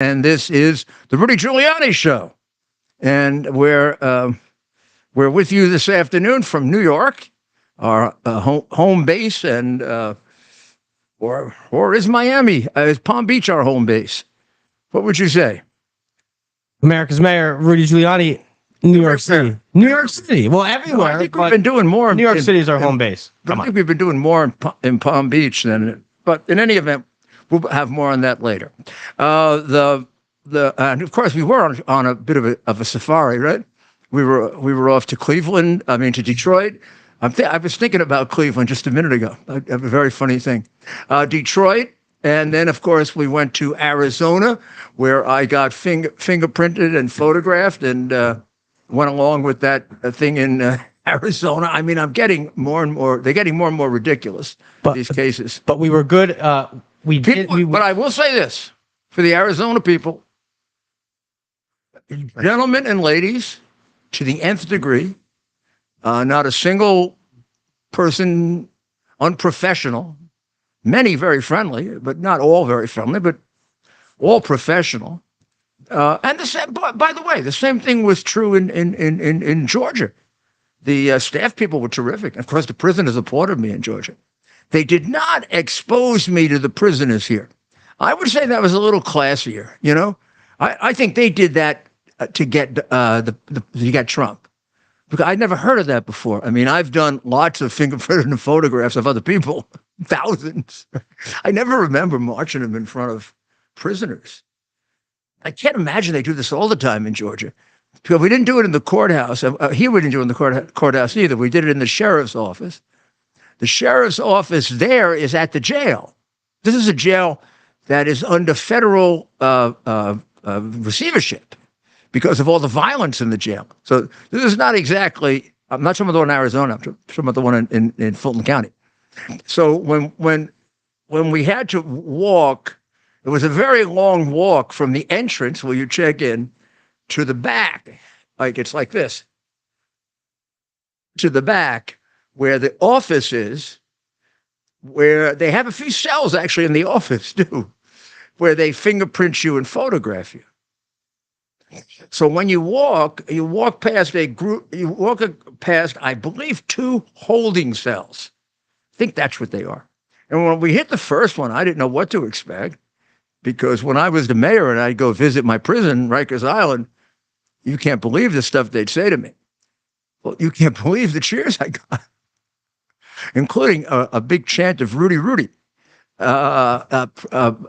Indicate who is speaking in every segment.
Speaker 1: And this is the Rudy Giuliani Show. And we're with you this afternoon from New York, our home base, and or is Miami? Is Palm Beach our home base? What would you say?
Speaker 2: America's Mayor, Rudy Giuliani, New York City. New York City. Well, everywhere.
Speaker 1: I think we've been doing more.
Speaker 2: New York City is our home base.
Speaker 1: I think we've been doing more in Palm Beach than. But in any event, we'll have more on that later. And of course we were on a bit of a safari, right? We were off to Cleveland. I mean to Detroit. I was thinking about Cleveland just a minute ago. I have a very funny thing. Detroit. And then, of course, we went to Arizona, where I got fingerprinted and photographed and went along with that thing in Arizona. I mean, I'm getting more and more, they're getting more and more ridiculous, these cases.
Speaker 2: But we were good.
Speaker 1: But I will say this, for the Arizona people, gentlemen and ladies, to the nth degree, not a single person unprofessional. Many very friendly, but not all very friendly, but all professional. And the same, by the way, the same thing was true in Georgia. The staff people were terrific. Of course, the prisoners supported me in Georgia. They did not expose me to the prisoners here. I would say that was a little classier. You know, I think they did that to get Trump. Because I'd never heard of that before. I mean, I've done lots of fingerprinted photographs of other people, thousands. I never remember marching them in front of prisoners. I can't imagine they do this all the time in Georgia. Because we didn't do it in the courthouse. Here we didn't do it in the courthouse either. We did it in the sheriff's office. The sheriff's office there is at the jail. This is a jail that is under federal receivership, because of all the violence in the jail. So this is not exactly, I'm not talking about the one in Arizona, I'm talking about the one in Fulton County. So when we had to walk, it was a very long walk from the entrance where you check in to the back, like it's like this, to the back where the office is, where they have a few cells actually in the office too, where they fingerprint you and photograph you. So when you walk past a group, past, I believe, 2 holding cells. I think that's what they are. And when we hit the first one, I didn't know what to expect, because when I was the mayor and I'd go visit my prison, Rikers Island, you can't believe the stuff they'd say to me. Well, you can't believe the cheers I got, including a big chant of Rudy, Rudy.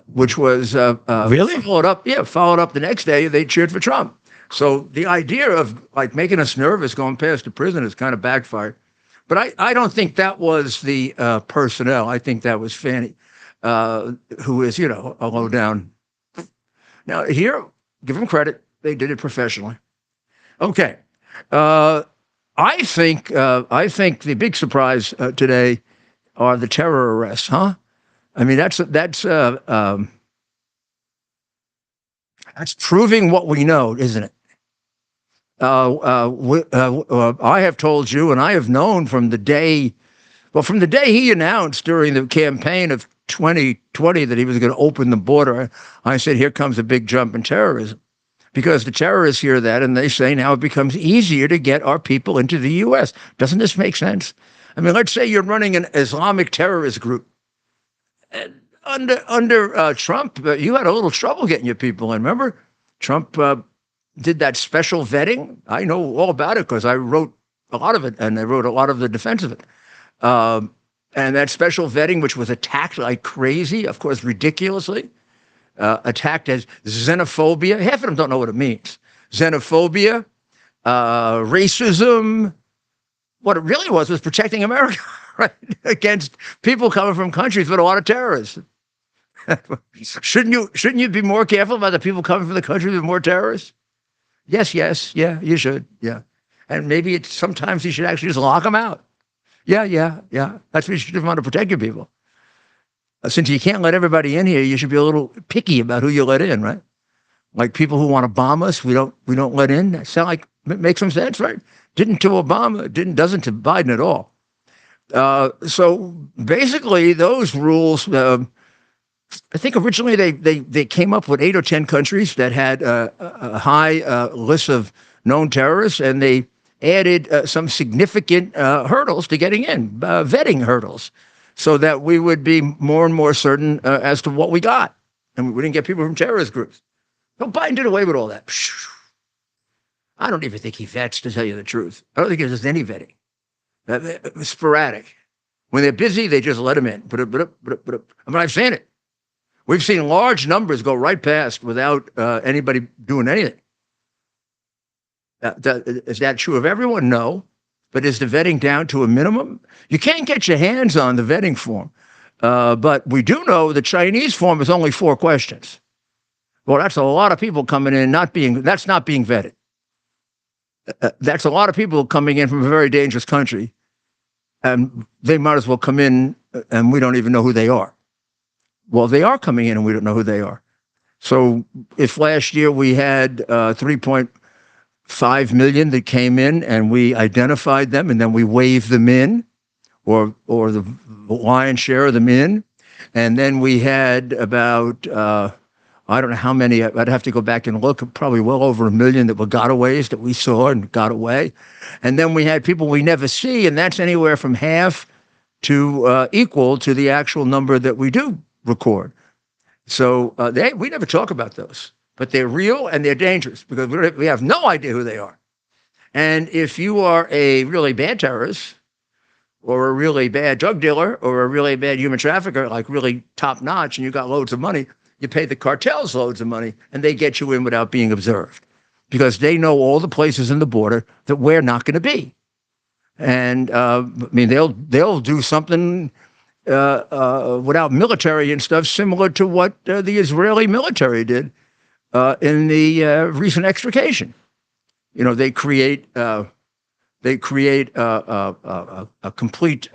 Speaker 1: Which was
Speaker 2: really
Speaker 1: followed up the next day. They cheered for Trump. So the idea of like making us nervous going past the prison is kind of backfired. But I don't think that was the personnel. I think that was Fanny, who is, a low down. Now here, give them credit, they did it professionally. Okay, I think the big surprise today are the terror arrests, huh? I mean, that's proving what we know, isn't it? I have told you, and I have known from the day he announced during the campaign of 2020 that he was going to open the border. I said, here comes a big jump in terrorism, because the terrorists hear that and they say now it becomes easier to get our people into the U.S. Doesn't this make sense? I mean, let's say you're running an Islamic terrorist group. Under Trump, you had a little trouble getting your people in. Remember, Trump did that special vetting. I know all about it because I wrote a lot of it, and I wrote a lot of the defense of it. And that special vetting, which was attacked like crazy, of course, ridiculously, attacked as xenophobia. Half of them don't know what it means. Xenophobia, racism. What it really was protecting America. Right, against people coming from countries with a lot of terrorists. Shouldn't you be more careful about the people coming from the countries with more terrorists? Yes, yeah, you should, yeah. And maybe sometimes you should actually just lock them out. Yeah. That's what you should do, want to protect your people. Since you can't let everybody in here, you should be a little picky about who you let in, right? Like people who want to bomb us, we don't let in. That sound like it makes some sense, right? Didn't to Obama, doesn't to Biden at all. So basically, those rules I think originally they came up with 8 or 10 countries that had a high list of known terrorists, and they added some significant hurdles to getting in, vetting hurdles, so that we would be more and more certain as to what we got, and we didn't get people from terrorist groups. So Biden did away with all that. I don't even think he vets, to tell you the truth. I don't think there's any vetting. Sporadic. When they're busy, they just let them in. I mean, I've seen it. We've seen large numbers go right past without anybody doing anything. Is that true of everyone? No. But is the vetting down to a minimum? You can't get your hands on the vetting form. But we do know the Chinese form is only 4 questions. Well, that's a lot of people coming in, that's not being vetted. That's a lot of people coming in from a very dangerous country. And they might as well come in and we don't even know who they are. Well, they are coming in and we don't know who they are. So if last year we had 3.5 million that came in and we identified them and then we waved them in, or the lion's share of them in, and then we had about, I don't know how many, I'd have to go back and look, probably well over 1 million that were gotaways that we saw and got away. And then we had people we never see, and that's anywhere from half to equal to the actual number that we do record. So we never talk about those, but they're real and they're dangerous because we have no idea who they are. And if you are a really bad terrorist or a really bad drug dealer or a really bad human trafficker, like really top notch, and you got loads of money, you pay the cartels loads of money and they get you in without being observed because they know all the places in the border that we're not going to be. And I mean, they'll do something without military and stuff similar to what the Israeli military did in the recent extrication. You know, they create a complete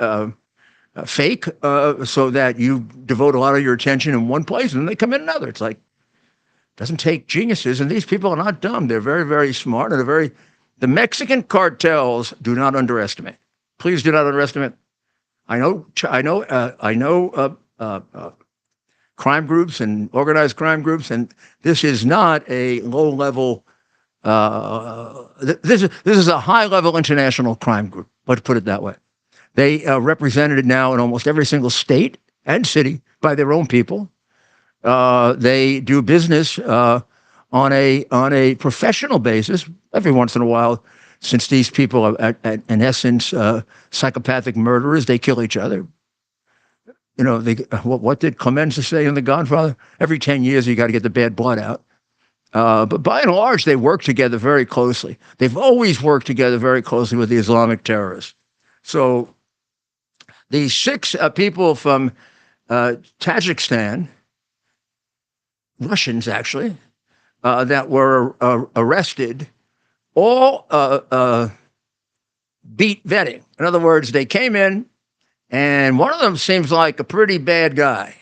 Speaker 1: fake so that you devote a lot of your attention in one place and then they come in another. It's like, doesn't take geniuses. And these people are not dumb. They're very, very smart. And the Mexican cartels do not underestimate. Please do not underestimate. I know crime groups and organized crime groups, and this is not a low level. This is a high level international crime group. Let's put it that way. They are represented now in almost every single state and city by their own people. They do business on a professional basis. Every once in a while, since these people are, in essence, psychopathic murderers, they kill each other. You know, what did Clemenza say in The Godfather? Every 10 years, you got to get the bad blood out. But by and large, they work together very closely. They've always worked together very closely with the Islamic terrorists. So these 6 people from Tajikistan, Russians actually, that were arrested, all beat vetting. In other words, they came in, and one of them seems like a pretty bad guy.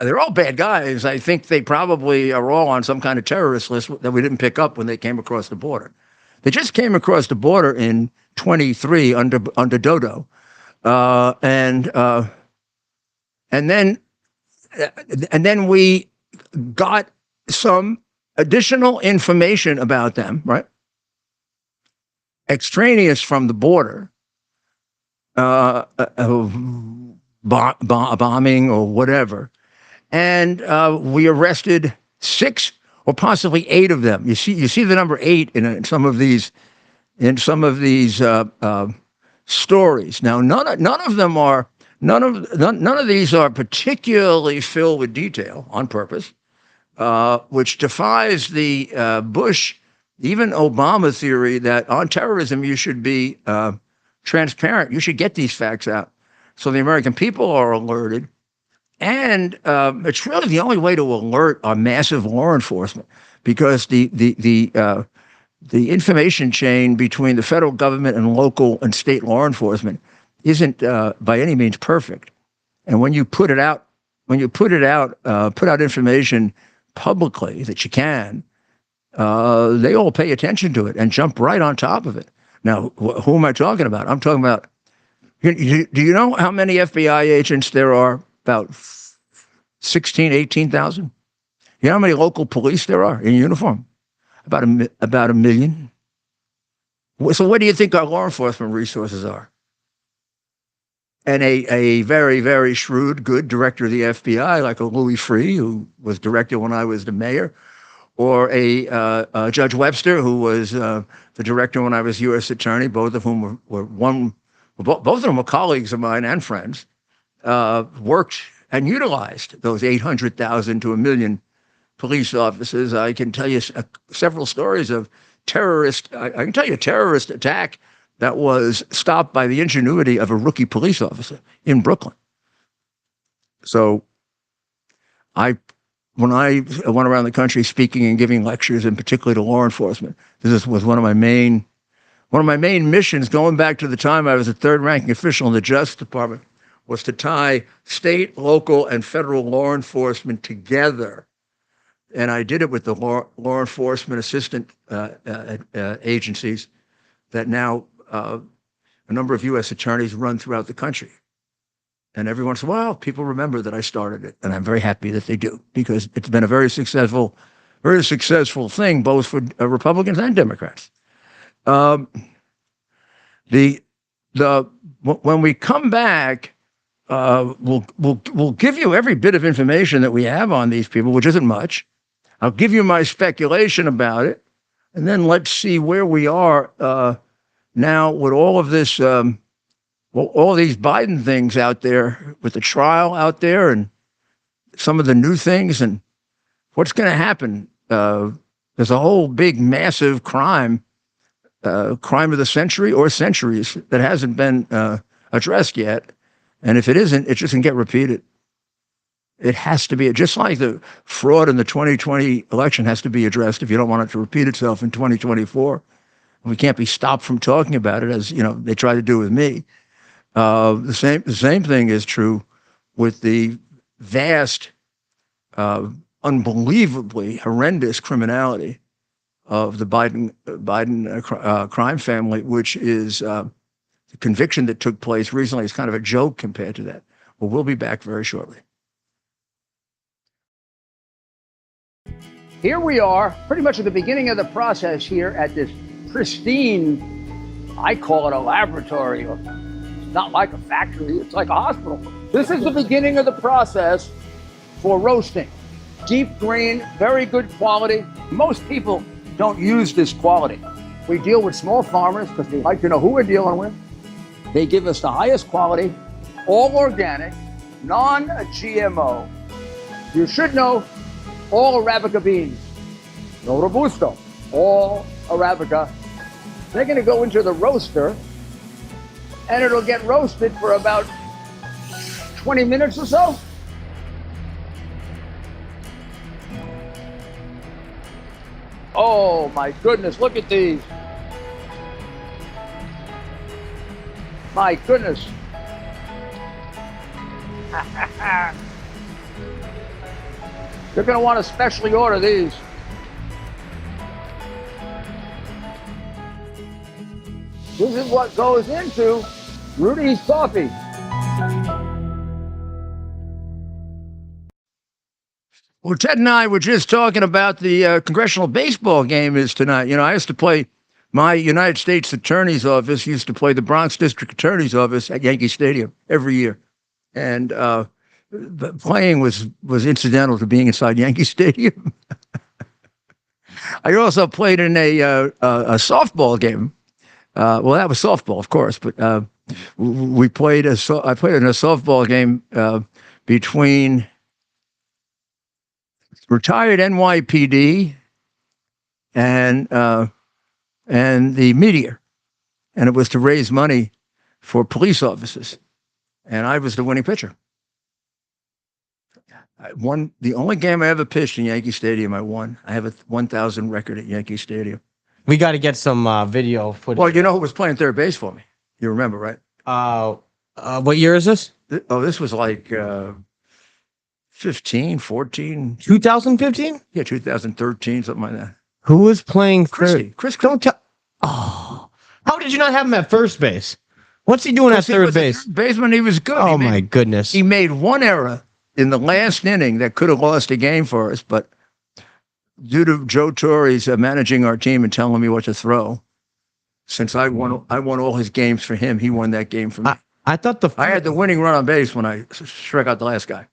Speaker 1: They're all bad guys. I think they probably are all on some kind of terrorist list that we didn't pick up when they came across the border. They just came across the border in 23 under Dodo, and then we got some additional information about them, right? Extraneous from the border, bombing or whatever, and we arrested 6 or possibly 8 of them. You see the number 8 in some of these stories. Now, none of these are particularly filled with detail on purpose, which defies the Bush, even Obama theory that on terrorism you should be transparent. You should get these facts out so the American people are alerted. And it's really the only way to alert our massive law enforcement, because the information chain between the federal government and local and state law enforcement isn't by any means perfect. And when you put out information publicly that you can, they all pay attention to it and jump right on top of it. Now, who am I talking about? I'm talking about, do you know how many FBI agents there are? About 16, 18,000. You know how many local police there are in uniform? About a million. So what do you think our law enforcement resources are? And a very, very shrewd, good director of the FBI, like a Louis Freeh, who was director when I was the mayor, or a Judge Webster, who was the director when I was U.S. attorney, both of whom both of them were colleagues of mine and friends, worked and utilized those 800,000 to a million police officers. I can tell you several stories of I can tell you a terrorist attack that was stopped by the ingenuity of a rookie police officer in Brooklyn. So when I went around the country speaking and giving lectures, and particularly to law enforcement, this was one of my main missions, going back to the time I was a third-ranking official in the Justice Department, was to tie state, local, and federal law enforcement together. And I did it with the law enforcement assistant agencies that now a number of U.S. attorneys run throughout the country. And every once in a while, people remember that I started it, and I'm very happy that they do, because it's been a very successful thing, both for Republicans and Democrats. When we come back, we'll give you every bit of information that we have on these people, which isn't much. I'll give you my speculation about it, and then let's see where we are now with all of this. All these Biden things out there, with the trial out there and some of the new things, and what's going to happen. There's a whole big, massive crime of the century or centuries that hasn't been addressed yet. And if it isn't, it just can get repeated. It has to be, just like the fraud in the 2020 election has to be addressed if you don't want it to repeat itself in 2024. We can't be stopped from talking about it, as they try to do with me. The same thing is true with the vast, unbelievably horrendous criminality of the Biden crime family, which is the conviction that took place recently is kind of a joke compared to that. Well, we'll be back very shortly.
Speaker 3: Here we are, pretty much at the beginning of the process here at this pristine, I call it a laboratory, or not like a factory, it's like a hospital. This is the beginning of the process for roasting. Deep grain, very good quality. Most people don't use this quality. We deal with small farmers because they like to know who we're dealing with. They give us the highest quality, all organic, non-GMO. You should know all Arabica beans, no Robusto, all Arabica. They're going to go into the roaster, and it'll get roasted for about 20 minutes or so. Oh my goodness, look at these. My goodness. You're going to want to specially order these. This is what goes into Rudy's coffee.
Speaker 1: Well, Ted and I were just talking about the congressional baseball game is tonight. I used to play, my United States Attorney's Office used to play the Bronx District Attorney's Office at Yankee Stadium every year. And the playing was incidental to being inside Yankee Stadium. I also played in a softball game. Well, that was softball, of course, but I played in a softball game between retired NYPD and the media, and it was to raise money for police officers, and I was the winning pitcher. I won the only game I ever pitched in Yankee Stadium. I won. I have a 1,000 record at Yankee Stadium.
Speaker 2: We got to get some video footage.
Speaker 1: Well, you know who was playing third base for me? You remember, right?
Speaker 2: What year is this?
Speaker 1: This was like 15, 14.
Speaker 2: 2015?
Speaker 1: Yeah, 2013, something like that.
Speaker 2: Who was playing third?
Speaker 1: Chris.
Speaker 2: Don't tell. Oh, how did you not have him at first base? What's he doing at third base?
Speaker 1: Baseman, he was good.
Speaker 2: Oh my goodness!
Speaker 1: He made one error in the last inning that could have lost a game for us, but due to Joe Torre's managing our team and telling me what to throw, since I won all his games for him, he won that game for me.
Speaker 2: I thought
Speaker 1: I had the winning run on base when I struck out the last guy.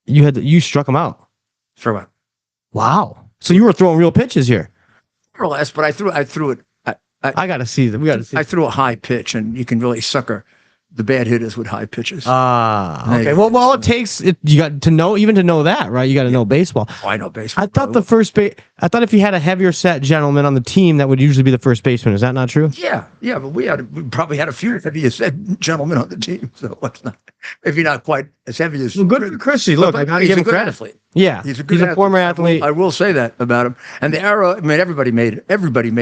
Speaker 2: You struck him out.
Speaker 1: Struck out.
Speaker 2: Wow. So you were throwing real pitches here.
Speaker 1: More or less, but I threw it.
Speaker 2: I gotta see that. We gotta see.
Speaker 1: I threw a high pitch, and you can really sucker the bad hitters with high pitches.
Speaker 2: Okay. Well, all it takes, you got to know, even to know that, right? You got to know baseball.
Speaker 1: Oh, I know baseball.
Speaker 2: I thought I thought if you had a heavier set gentleman on the team, that would usually be the first baseman. Is that not true?
Speaker 1: Yeah, but we probably had a few heavier set gentlemen on the team, so let's not. If you're not quite as heavy as
Speaker 2: Well, good for Chrissy. Look, I gotta
Speaker 1: he's
Speaker 2: give
Speaker 1: a
Speaker 2: him
Speaker 1: good
Speaker 2: credit.
Speaker 1: athlete.
Speaker 2: Yeah,
Speaker 1: He's a
Speaker 2: former athlete.
Speaker 1: I will say that about him. And the error, I mean, everybody made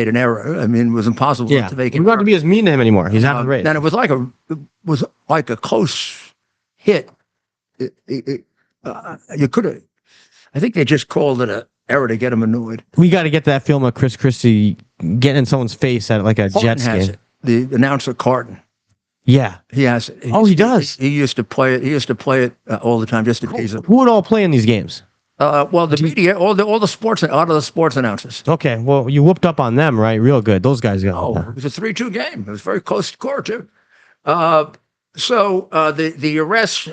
Speaker 1: an error. I mean, it was impossible to make it.
Speaker 2: We don't have to be as mean to him anymore. He's out of the race.
Speaker 1: And it was like a close hit. You could have. I think they just called it an error to get him annoyed.
Speaker 2: We got to get that film of Chris Christie getting in someone's face at like a Jets game.
Speaker 1: The announcer Carton.
Speaker 2: Yeah,
Speaker 1: he has it.
Speaker 2: He does.
Speaker 1: He used to play it. He used to play it all the time just to tease him.
Speaker 2: Who would all play in these games?
Speaker 1: Well, the media, all the sports, a lot of the sports announcers.
Speaker 2: Okay, well, you whooped up on them, right? Real good. Those guys got.
Speaker 1: Oh, it was a 3-2 game. It was very close score too. So the arrest,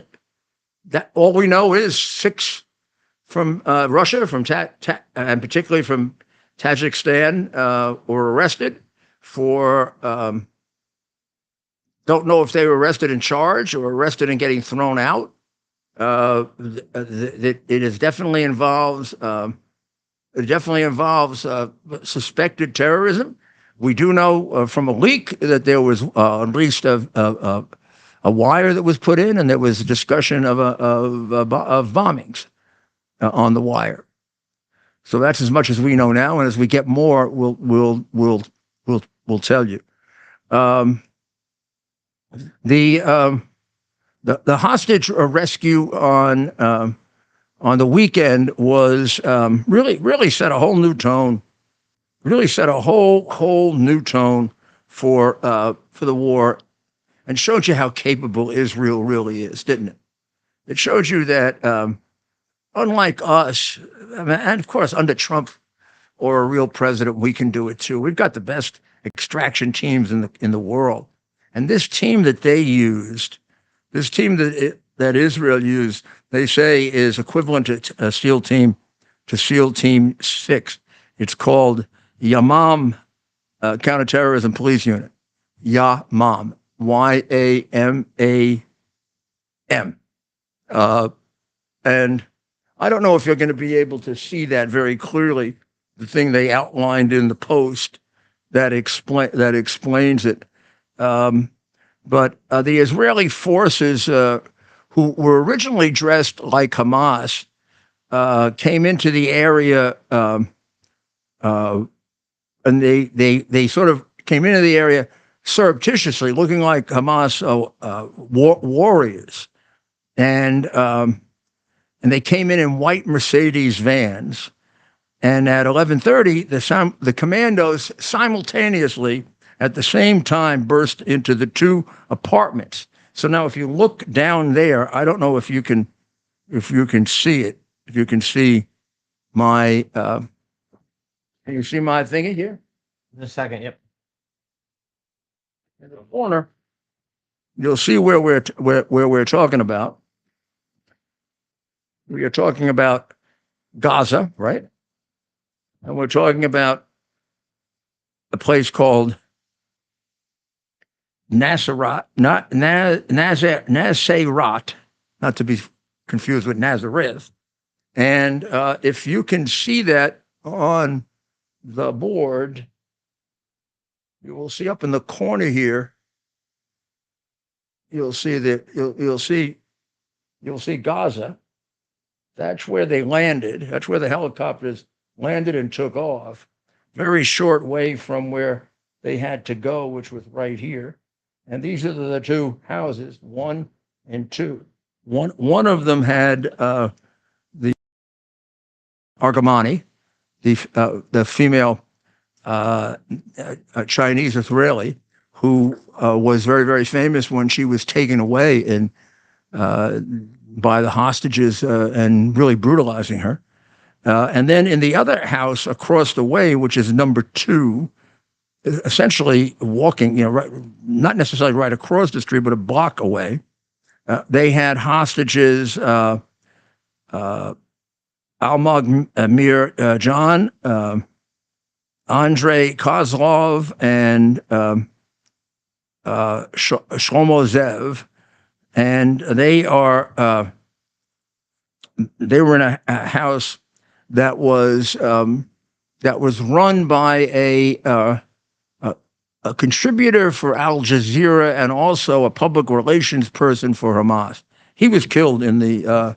Speaker 1: that all we know is 6 from Russia, from and particularly from Tajikistan, were arrested for. Don't know if they were arrested in charge or arrested and getting thrown out. It definitely involves suspected terrorism. We do know from a leak that there was at least a wire that was put in, and there was a discussion of bombings on the wire. So that's as much as we know now, and as we get more, we'll tell you. The hostage rescue on the weekend was really set a whole new tone. Really set a whole new tone for the war, and showed you how capable Israel really is, didn't it? It showed you that unlike us, and of course under Trump or a real president, we can do it too. We've got the best extraction teams in the world, and this team that they used. This team that Israel used, they say, is equivalent to SEAL Team 6. It's called Yamam Counterterrorism Police Unit. Yamam, Y-A-M-A-M. And I don't know if you're going to be able to see that very clearly. The thing they outlined in the post that explains it. But the Israeli forces, who were originally dressed like Hamas, came into the area, and they sort of came into the area surreptitiously, looking like Hamas warriors, and they came in white Mercedes vans. And at 11:30, the commandos simultaneously, at the same time, burst into the 2 apartments. So now, if you look down there, I don't know if you can see it. If you can see my, can you see my thingy here?
Speaker 2: In a second, yep.
Speaker 1: In the corner, you'll see where we're talking about. We are talking about Gaza, right? And we're talking about a place called Nasserat, not to be confused with Nazareth. And if you can see that on the board, you will see up in the corner here. You'll see Gaza. That's where they landed. That's where the helicopters landed and took off. Very short way from where they had to go, which was right here. And these are the 2 houses, 1 and 2. One of them had the Argamani, the female Chinese Israeli, who was very, very famous when she was taken away in by the hostages and really brutalizing her. And then in the other house across the way, which is number 2, essentially walking, right, not necessarily right across the street, but a block away, they had hostages, Almog Mir John, Andrei Kozlov, and Shlomo Zev, and they were in a house that was run by a contributor for Al Jazeera and also a public relations person for Hamas. He was killed in the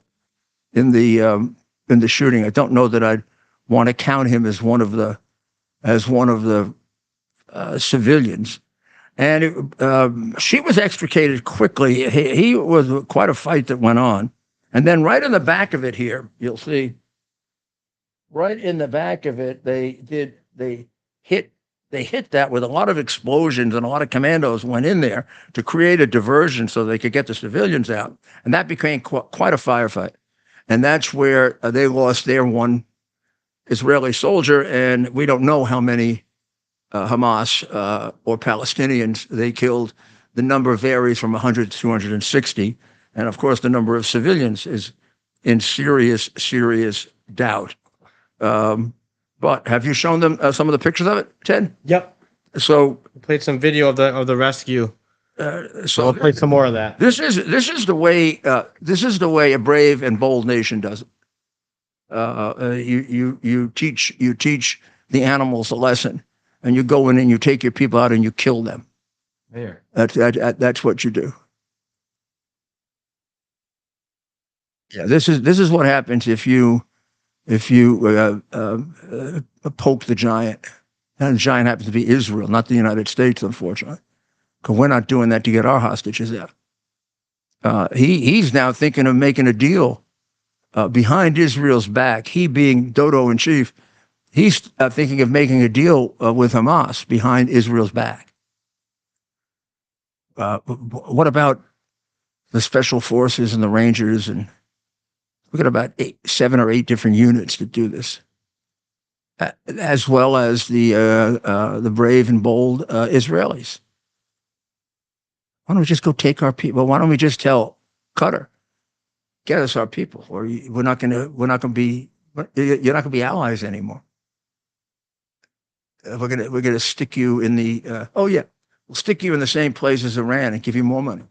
Speaker 1: shooting. I don't know that I'd want to count him as one of the civilians. And she was extricated quickly. He was quite a fight that went on. And then right in the back of it here, you'll see, right in the back of it, they hit that with a lot of explosions, and a lot of commandos went in there to create a diversion so they could get the civilians out. And that became quite a firefight. And that's where they lost their one Israeli soldier, and we don't know how many Hamas or Palestinians they killed. The number varies from 100 to 260. And of course, the number of civilians is in serious doubt. But have you shown them some of the pictures of it, Ted?
Speaker 2: Yep.
Speaker 1: So
Speaker 2: we played some video of the rescue. So I'll play some more of that.
Speaker 1: This is the way a brave and bold nation does it. You teach the animals a lesson, and you go in and you take your people out and you kill them.
Speaker 2: There.
Speaker 1: That's what you do. Yeah, this is what happens if you poke the giant. And the giant happens to be Israel, not the United States, unfortunately, because we're not doing that to get our hostages out. He's now thinking of making a deal behind Israel's back. He being Dodo in chief, he's thinking of making a deal with Hamas behind Israel's back. What about the special forces and the Rangers? And we've got about 7 or 8 different units that do this, as well as the brave and bold Israelis. Why don't we just go take our people? Why don't we just tell Qatar, get us our people, or you're not going to be allies anymore. We're gonna stick you in the we'll stick you in the same place as Iran and give you more money.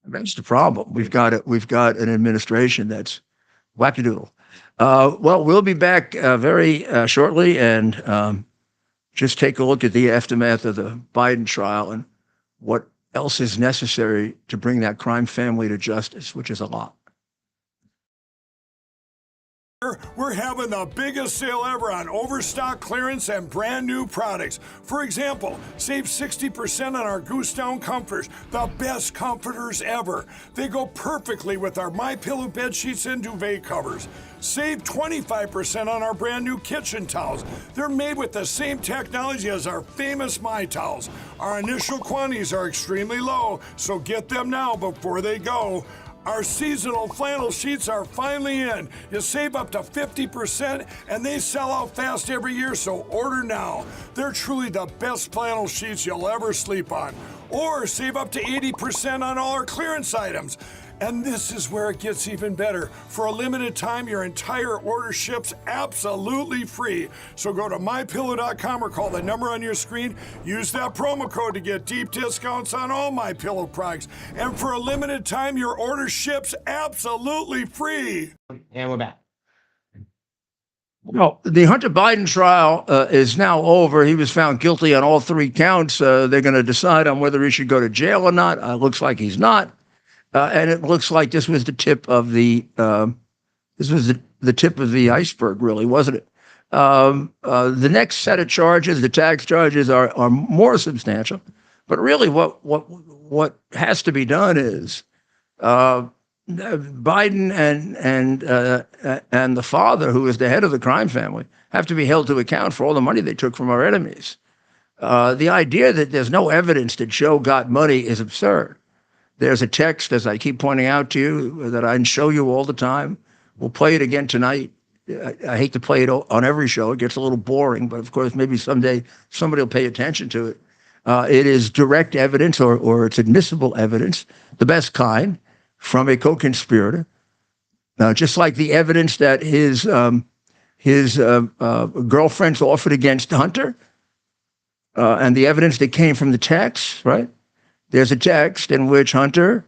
Speaker 1: That's the problem. We've got an administration that's wackadoodle. Well, we'll be back very shortly, and just take a look at the aftermath of the Biden trial and what else is necessary to bring that crime family to justice, which is a lot.
Speaker 4: We're having the biggest sale ever on overstock clearance and brand new products. For example, save 60% on our Goose Down comforters, the best comforters ever. They go perfectly with our MyPillow bed sheets and duvet covers. Save 25% on our brand new kitchen towels. They're made with the same technology as our famous My Towels. Our initial quantities are extremely low, so get them now before they go. Our seasonal flannel sheets are finally in. You save up to 50%, and they sell out fast every year, so order now. They're truly the best flannel sheets you'll ever sleep on. Or save up to 80% on all our clearance items. And this is where it gets even better. For a limited time, your entire order ships absolutely free. So go to MyPillow.com or call the number on your screen. Use that promo code to get deep discounts on all MyPillow products. And for a limited time, your order ships absolutely free.
Speaker 2: And we're back.
Speaker 1: Well, the Hunter Biden trial is now over. He was found guilty on all 3 counts. They're going to decide on whether he should go to jail or not. Looks like he's not. And it looks like this was the tip of the tip of the iceberg, really, wasn't it? The next set of charges, the tax charges, are more substantial. But really, what has to be done is Biden and the father, who is the head of the crime family, have to be held to account for all the money they took from our enemies. The idea that there's no evidence that Joe got money is absurd. There's a text, as I keep pointing out to you, that I show you all the time. We'll play it again tonight. I hate to play it on every show. It gets a little boring, but of course, maybe someday somebody will pay attention to it. It is direct evidence, or it's admissible evidence, the best kind, from a co-conspirator. Just like the evidence that his girlfriends offered against Hunter, and the evidence that came from the text, right? There's a text in which Hunter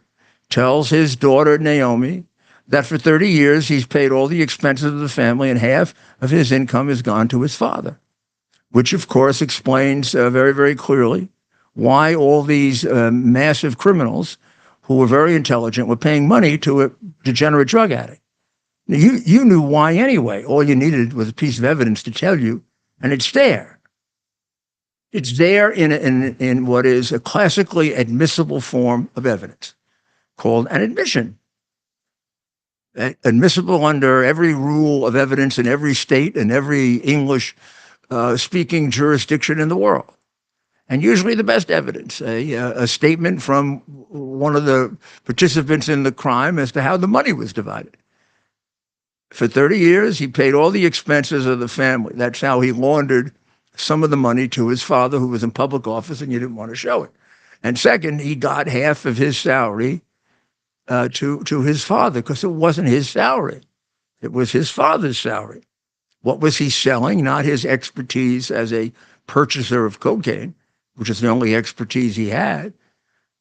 Speaker 1: tells his daughter, Naomi, that for 30 years he's paid all the expenses of the family and half of his income has gone to his father, which of course explains very, very clearly why all these massive criminals who were very intelligent were paying money to a degenerate drug addict. You knew why anyway. All you needed was a piece of evidence to tell you, and it's there. It's there in what is a classically admissible form of evidence called an admission. Admissible under every rule of evidence in every state and every English speaking jurisdiction in the world. And usually the best evidence, a statement from one of the participants in the crime as to how the money was divided. For 30 years, he paid all the expenses of the family. That's how he laundered some of the money to his father, who was in public office, and you didn't want to show it. And second, he got half of his salary to his father, because it wasn't his salary. It was his father's salary. What was he selling? Not his expertise as a purchaser of cocaine, which is the only expertise he had,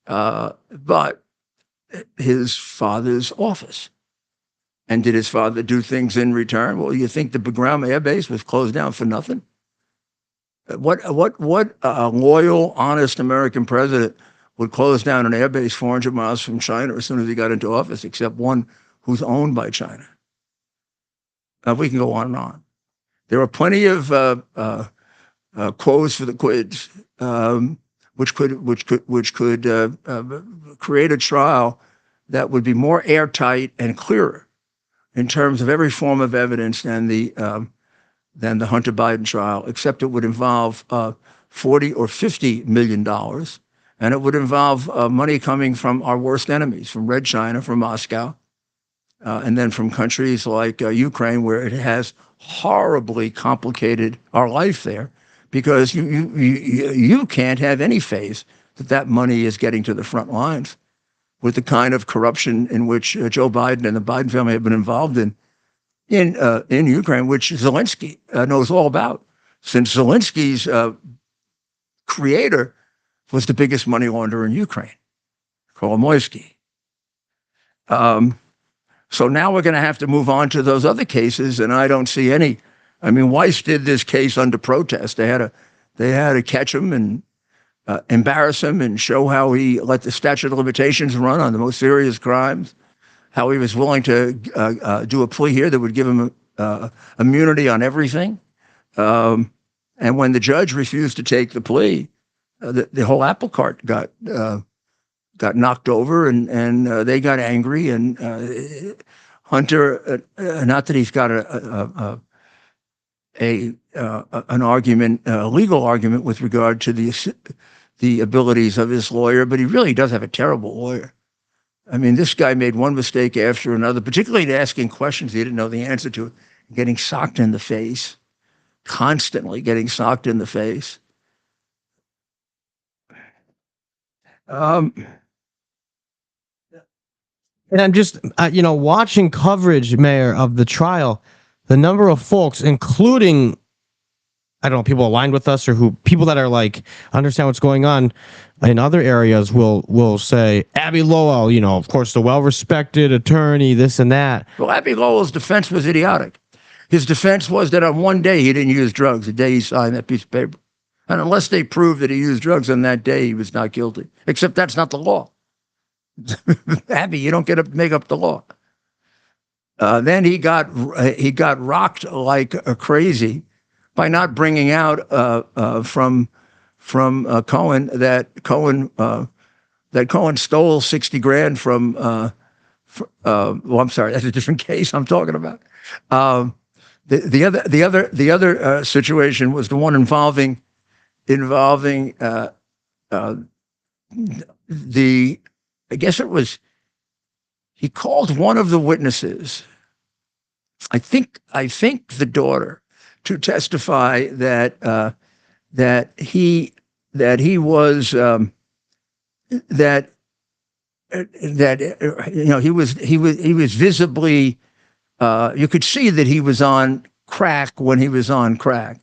Speaker 1: but his father's office. And did his father do things in return? Well, you think the Bagram Air Base was closed down for nothing? What loyal, honest American president would close down an air base 400 miles from China as soon as he got into office, except one who's owned by China? We can go on and on. There are plenty of quos for the quids, which could create a trial that would be more airtight and clearer in terms of every form of evidence than the Hunter Biden trial, except it would involve $40 or $50 million, and it would involve money coming from our worst enemies, from Red China, from Moscow, and then from countries like Ukraine, where it has horribly complicated our life there, because you can't have any faith that money is getting to the front lines with the kind of corruption in which Joe Biden and the Biden family have been involved in Ukraine, which Zelensky knows all about, since Zelensky's creator was the biggest money launderer in Ukraine, Kolomoisky. So now we're going to have to move on to those other cases, and I don't see any. I mean, Weiss did this case under protest. They had to catch him and embarrass him and show how he let the statute of limitations run on the most serious crimes, how he was willing to do a plea here that would give him immunity on everything. And when the judge refused to take the plea, the whole apple cart got knocked over, and they got angry. And Hunter, not that he's got an argument, a legal argument with regard to the abilities of his lawyer, but he really does have a terrible lawyer. I mean, this guy made one mistake after another, particularly in asking questions he didn't know the answer to, getting socked in the face, constantly getting socked in the face.
Speaker 2: And I'm just, watching coverage, Mayor, of the trial, the number of folks, including, I don't know, people aligned with us, or people that are like, understand what's going on in other areas will say, Abby Lowell, of course, the well-respected attorney, this and that.
Speaker 1: Well, Abby Lowell's defense was idiotic. His defense was that on one day he didn't use drugs, the day he signed that piece of paper. And unless they proved that he used drugs on that day, he was not guilty. Except that's not the law. Abby, you don't get to make up the law. Then he got rocked like crazy by not bringing out from Cohen that Cohen stole 60 grand from. I'm sorry, that's a different case I'm talking about. The other situation was the one involving the I guess it was, he called one of the witnesses, I think the daughter, to testify that he was he was visibly, you could see that he was on crack when he was on crack,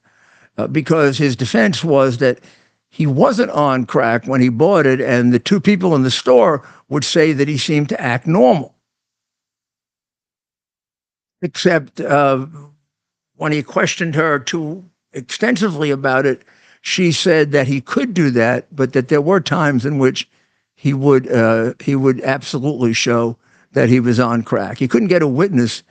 Speaker 1: because his defense was that he wasn't on crack when he bought it, and the two people in the store would say that he seemed to act normal. Except when he questioned her too extensively about it, she said that he could do that, but that there were times in which he would absolutely show that he was on crack. He couldn't get a witness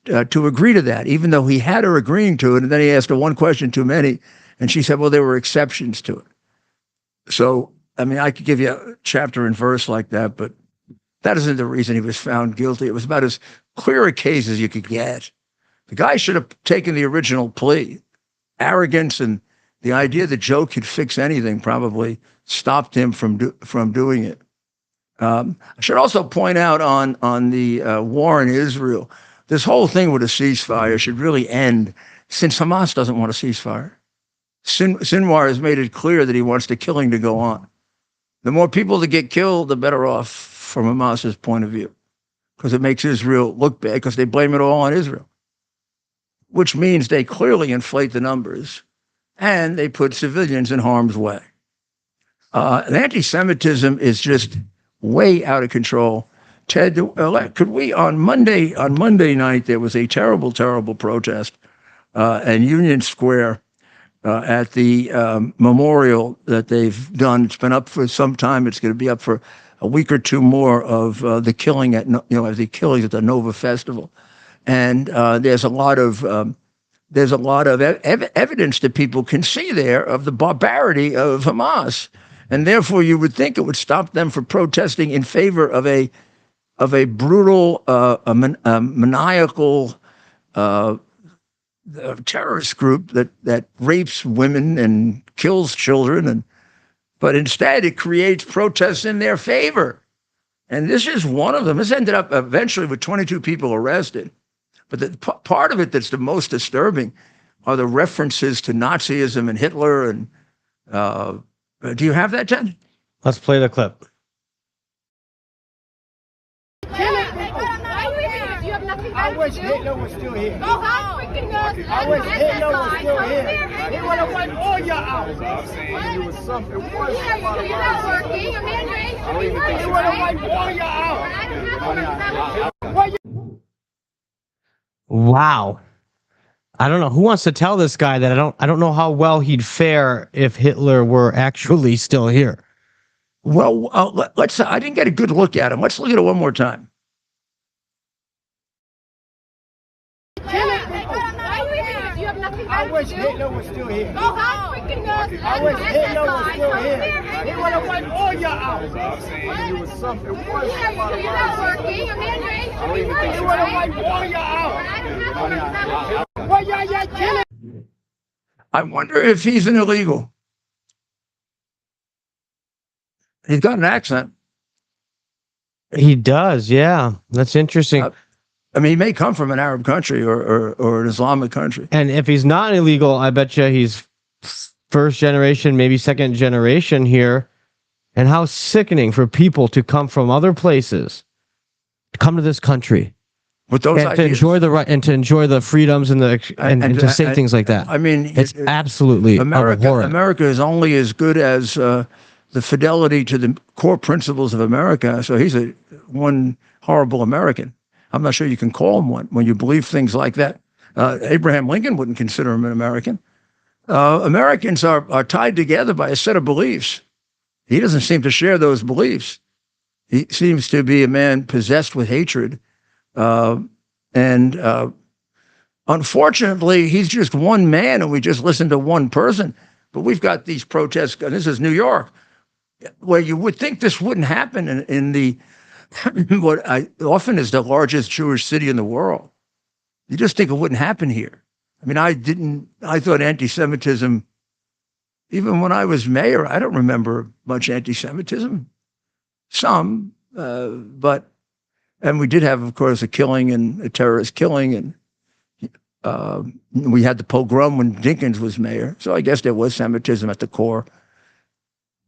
Speaker 1: to agree to that, even though he had her agreeing to it. And then he asked her one question too many, and she said, well, there were exceptions to it. So, I mean, I could give you a chapter and verse like that, but that isn't the reason he was found guilty. It was about as clear a case as you could get. The guy should have taken the original plea. Arrogance and the idea that Joe could fix anything probably stopped him from doing it. I should also point out on the war in Israel, this whole thing with a ceasefire should really end, since Hamas doesn't want a ceasefire. Sinwar has made it clear that he wants the killing to go on. The more people that get killed, the better off from Hamas's point of view, because it makes Israel look bad, because they blame it all on Israel, which means they clearly inflate the numbers and they put civilians in harm's way. And anti-Semitism is just way out of control. Ted, could we, on Monday night, there was a terrible, terrible protest in Union Square at the memorial that they've done. It's been up for some time. It's going to be up for a week or two more of the killing the killings at the Nova Festival. And there's a lot of evidence that people can see there of the barbarity of Hamas, and therefore you would think it would stop them from protesting in favor of a brutal, maniacal terrorist group that rapes women and kills children, but instead it creates protests in their favor. And this is one of them. This ended up eventually with 22 people arrested. But the part of it that's the most disturbing are the references to Nazism and Hitler. And do you have that, Ted?
Speaker 2: Let's play the clip.
Speaker 5: I wish Hitler was still here. I wish Hitler was still here. He would have wiped all y'all out. I'm saying it was something worse. You're not working. I'm He would have wiped all y'all out.
Speaker 2: Wow. I don't know who wants to tell this guy that I don't know how well he'd fare if Hitler were actually still here.
Speaker 1: Well, let's. I didn't get a good look at him. Let's look at it one more time.
Speaker 5: I wish Hitler was still here. I wish Hitler was still here. He would have wiped all y'all out. I'm saying it was something worse. You're not working. I'm He would have wiped all y'all out. Why y'all killing?
Speaker 1: I wonder if he's an illegal. He's got an accent.
Speaker 2: He does, yeah. That's interesting.
Speaker 1: I mean, he may come from an Arab country or an Islamic country.
Speaker 2: And if he's not illegal, I bet you he's first generation, maybe second generation here. And how sickening for people to come from other places, to come to this country,
Speaker 1: with those
Speaker 2: and to enjoy the right and to enjoy the freedoms and to say things like that.
Speaker 1: I mean,
Speaker 2: it's absolutely abhorrent.
Speaker 1: America is only as good as the fidelity to the core principles of America. So he's one horrible American. I'm not sure you can call him one when you believe things like that. Abraham Lincoln wouldn't consider him an American. Americans are tied together by a set of beliefs. He doesn't seem to share those beliefs. He seems to be a man possessed with hatred. Unfortunately, he's just one man, and we just listen to one person. But we've got these protests, and this is New York, where you would think this wouldn't happen in the what often is the largest Jewish city in the world. You just think it wouldn't happen here. I mean, I thought anti-Semitism, even when I was mayor, I don't remember much anti-Semitism. Some, And we did have, of course, a killing and a terrorist killing, and we had the pogrom when Dinkins was mayor. So I guess there was Semitism at the core.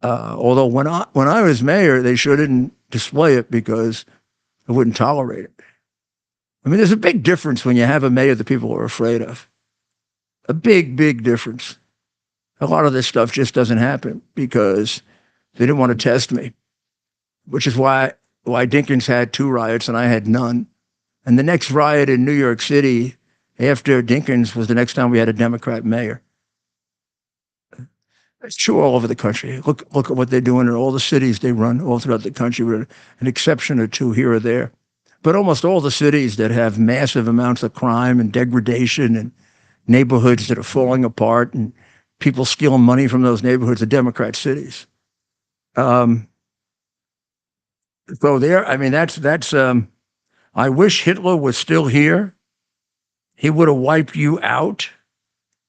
Speaker 1: Although when I was mayor, they sure didn't display it because I wouldn't tolerate it. I mean, there's a big difference when you have a mayor that people are afraid of. A big, big difference. A lot of this stuff just doesn't happen because they didn't want to test me, which is why Dinkins had 2 riots and I had none. And the next riot in New York City after Dinkins was the next time we had a Democrat mayor. It's true all over the country. Look at what they're doing in all the cities they run all throughout the country, with an exception or 2 here or there. But almost all the cities that have massive amounts of crime and degradation and neighborhoods that are falling apart and people stealing money from those neighborhoods are Democrat cities. So there, I mean, that's. I wish Hitler was still here. He would have wiped you out.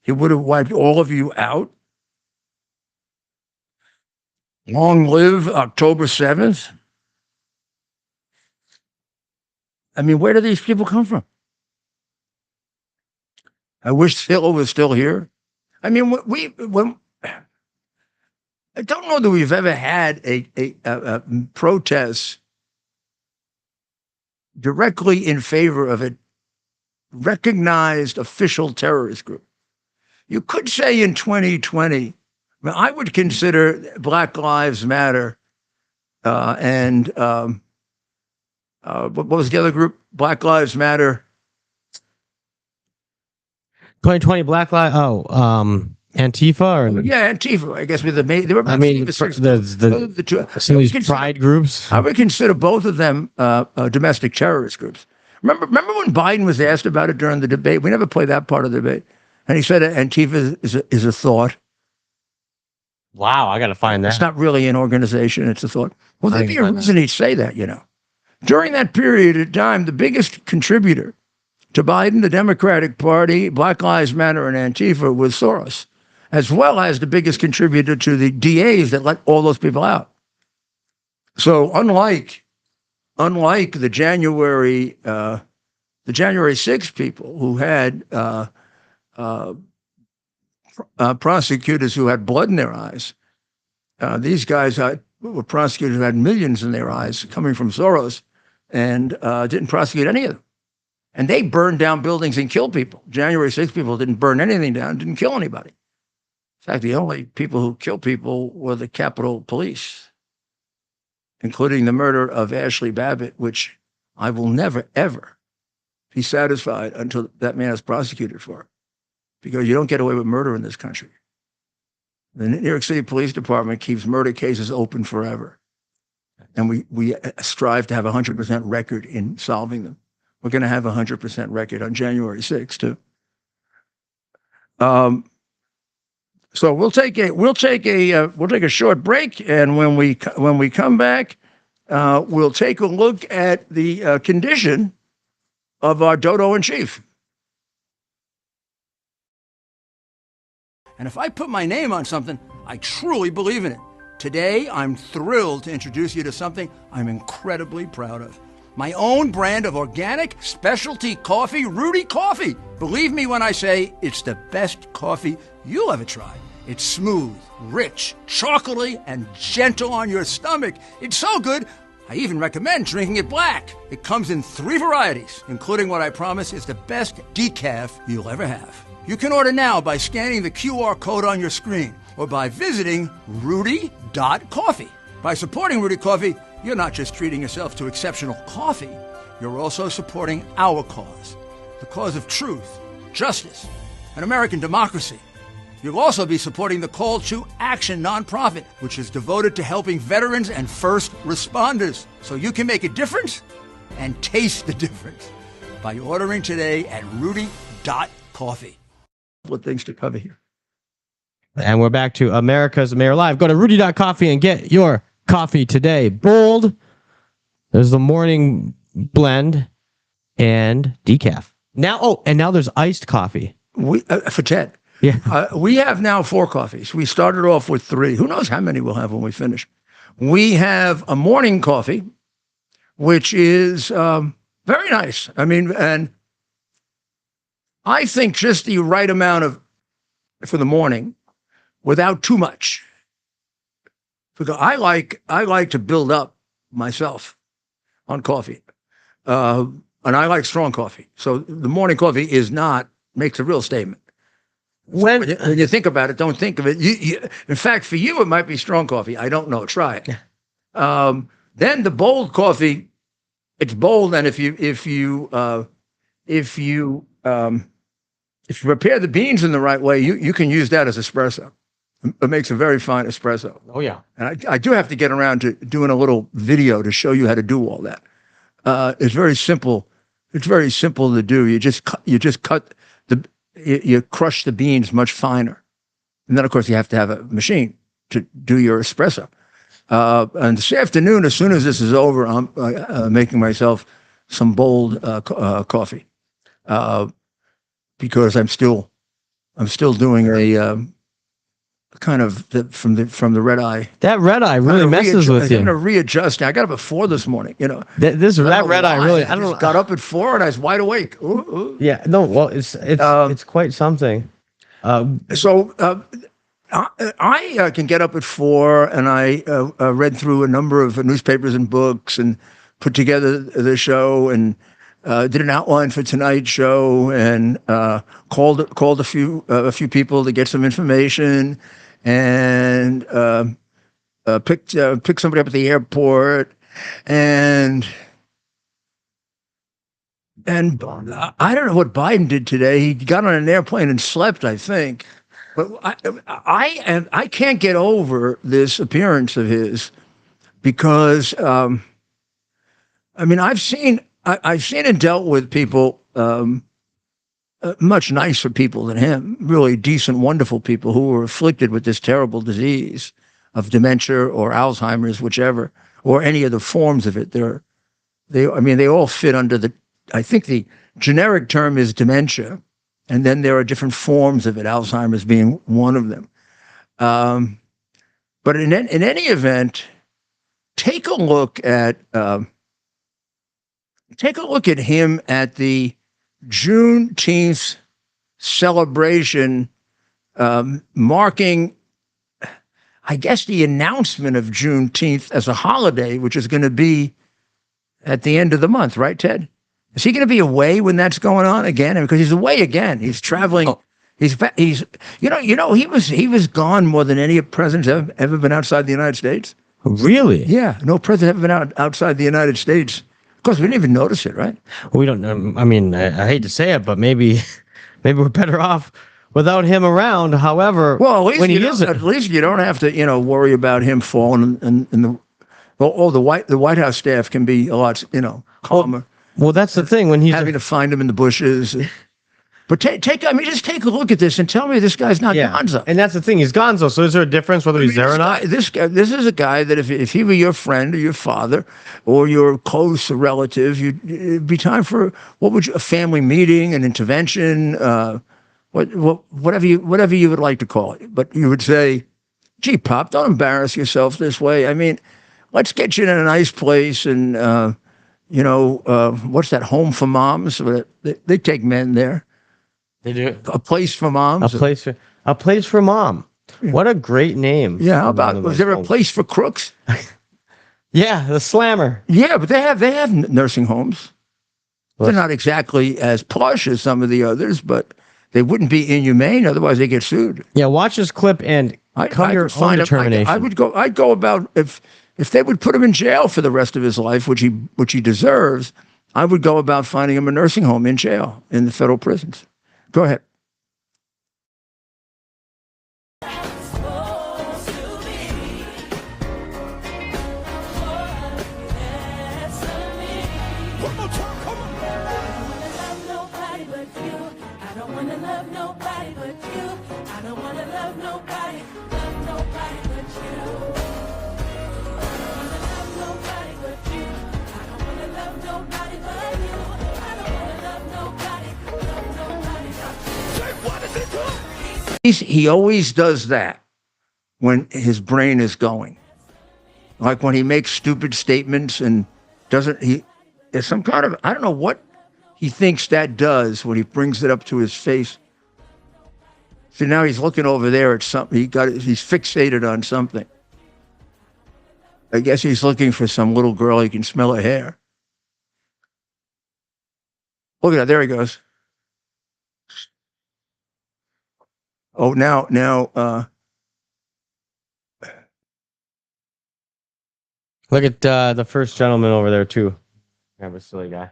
Speaker 1: He would have wiped all of you out. Long live October 7th. I mean, where do these people come from? I wish Hitler was still here. I mean, when I don't know that we've ever had a protest directly in favor of a recognized official terrorist group. You could say in 2020, I would consider Black Lives Matter and what was the other group? Black Lives Matter.
Speaker 2: 2020 Black Lives. Antifa or
Speaker 1: yeah, Antifa. I guess with the they were.
Speaker 2: I mean, these pride groups.
Speaker 1: I would consider both of them domestic terrorist groups. Remember when Biden was asked about it during the debate? We never played that part of the debate, and he said Antifa is a thought.
Speaker 2: Wow, I got to find that.
Speaker 1: It's not really an organization; it's a thought. Well, there'd be a reason he'd say that, you know. During that period of time, the biggest contributor to Biden, the Democratic Party, Black Lives Matter, and Antifa was Soros, as well as the biggest contributor to the DAs that let all those people out. So unlike the January 6th people who had prosecutors who had blood in their eyes, these guys were prosecutors who had millions in their eyes coming from Soros and didn't prosecute any of them. And they burned down buildings and killed people. January 6th people didn't burn anything down, didn't kill anybody. In fact, the only people who killed people were the Capitol Police, including the murder of Ashley Babbitt, which I will never, ever be satisfied until that man is prosecuted for it. Because you don't get away with murder in this country. The New York City Police Department keeps murder cases open forever. And we strive to have a 100% record in solving them. We're going to have a 100% record on January 6th, too. So we'll take a short break, and when we come back, we'll take a look at the condition of our dodo in chief. And if I put my name on something, I truly believe in it. Today, I'm thrilled to introduce you to something I'm incredibly proud of. My own brand of organic specialty coffee, Rudy Coffee. Believe me when I say it's the best coffee you'll ever try. It's smooth, rich, chocolatey, and gentle on your stomach. It's so good, I even recommend drinking it black. It comes in 3 varieties, including what I promise is the best decaf you'll ever have. You can order now by scanning the QR code on your screen or by visiting rudy.coffee. By supporting Rudy Coffee, you're not just treating yourself to exceptional coffee, you're also supporting our cause, the cause of truth, justice, and American democracy. You'll also be supporting the Call to Action nonprofit, which is devoted to helping veterans and first responders. So you can make a difference and taste the difference by ordering today at rudy.coffee. What things to cover here.
Speaker 2: And we're back to America's Mayor Live. Go to rudy.coffee and get your coffee today. Bold. There's the morning blend and decaf. Now there's iced coffee.
Speaker 1: For Ted.
Speaker 2: Yeah.
Speaker 1: We have now 4 coffees. We started off with 3. Who knows how many we'll have when we finish. We have a morning coffee, which is very nice. I mean, and I think just the right amount of for the morning without too much. Because I like to build up myself on coffee. And I like strong coffee. So the morning coffee makes a real statement. When you think about it, don't think of it. In fact, for you, it might be strong coffee. I don't know. Try it. Then the bold coffee, it's bold. And if you prepare the beans in the right way, you can use that as espresso. It makes a very fine espresso.
Speaker 2: Oh yeah.
Speaker 1: And I do have to get around to doing a little video to show you how to do all that. It's very simple. It's very simple to do. You crush the beans much finer. And then of course you have to have a machine to do your espresso. And this afternoon, as soon as this is over, I'm making myself some bold coffee. Because I'm still doing a kind of from the red eye.
Speaker 2: That red eye really messes with you.
Speaker 1: I'm gonna readjust. I got up at 4 this morning. You know,
Speaker 2: that red eye really. I don't know.
Speaker 1: Got up at 4 and I was wide awake. Ooh, ooh.
Speaker 2: Yeah, no. Well, it's quite something.
Speaker 1: So I can get up at 4 and I read through a number of newspapers and books and put together the show and did an outline for tonight's show and called a few people to get some information and picked somebody up at the airport and I don't know what Biden did today. He got on an airplane and slept, I think. But I can't get over this appearance of his because I mean I've seen and dealt with people, much nicer people than him, really decent, wonderful people who were afflicted with this terrible disease of dementia or Alzheimer's, whichever, or any of the forms of it. They all fit under I think the generic term is dementia, and then there are different forms of it, Alzheimer's being one of them. But in any event, take a look at him at the Juneteenth celebration, marking, I guess, the announcement of Juneteenth as a holiday, which is going to be at the end of the month, right, Ted? Is he going to be away when that's going on again? Because he's away again. He's traveling. Oh. He was gone more than any president have ever been outside the United States.
Speaker 2: Really?
Speaker 1: Yeah, no president ever been outside the United States. Of course, we didn't even notice it, right?
Speaker 2: We don't. I mean, I hate to say it, but maybe we're better off without him around. However,
Speaker 1: well,
Speaker 2: when he isn't,
Speaker 1: at least you don't have to, worry about him falling. And the White House staff can be a lot, calmer.
Speaker 2: Well, that's the thing when he's
Speaker 1: having to find him in the bushes. But just take a look at this and tell me this guy's not Gonzo.
Speaker 2: And that's the thing, he's Gonzo. So is there a difference whether he's there or not?
Speaker 1: This is a guy that if he were your friend or your father or your close relative, it'd be time for a family meeting, an intervention, whatever you would like to call it. But you would say, "Gee, Pop, don't embarrass yourself this way. I mean, let's get you in a nice place and what's that, Home for Moms? They take men there."
Speaker 2: They do.
Speaker 1: A place for moms.
Speaker 2: A place for mom. What a great name.
Speaker 1: Yeah. How about, was there a place for crooks?
Speaker 2: Yeah, the Slammer.
Speaker 1: Yeah, but they have nursing homes. They're not exactly as plush as some of the others, but they wouldn't be inhumane. Otherwise, they get sued.
Speaker 2: Yeah. Watch this clip and come to your own determination.
Speaker 1: I'd go about if they would put him in jail for the rest of his life, which he deserves. I would go about finding him a nursing home in jail in the federal prisons. Go ahead. He always does that when his brain is going. Like when he makes stupid statements and doesn't he? There's some kind of, I don't know what he thinks that does when he brings it up to his face. So now he's looking over there at something. He's fixated on something. I guess he's looking for some little girl. He can smell her hair. Look at that. There he goes. Oh, now,
Speaker 2: Look at the first gentleman over there too. Kind of a silly guy.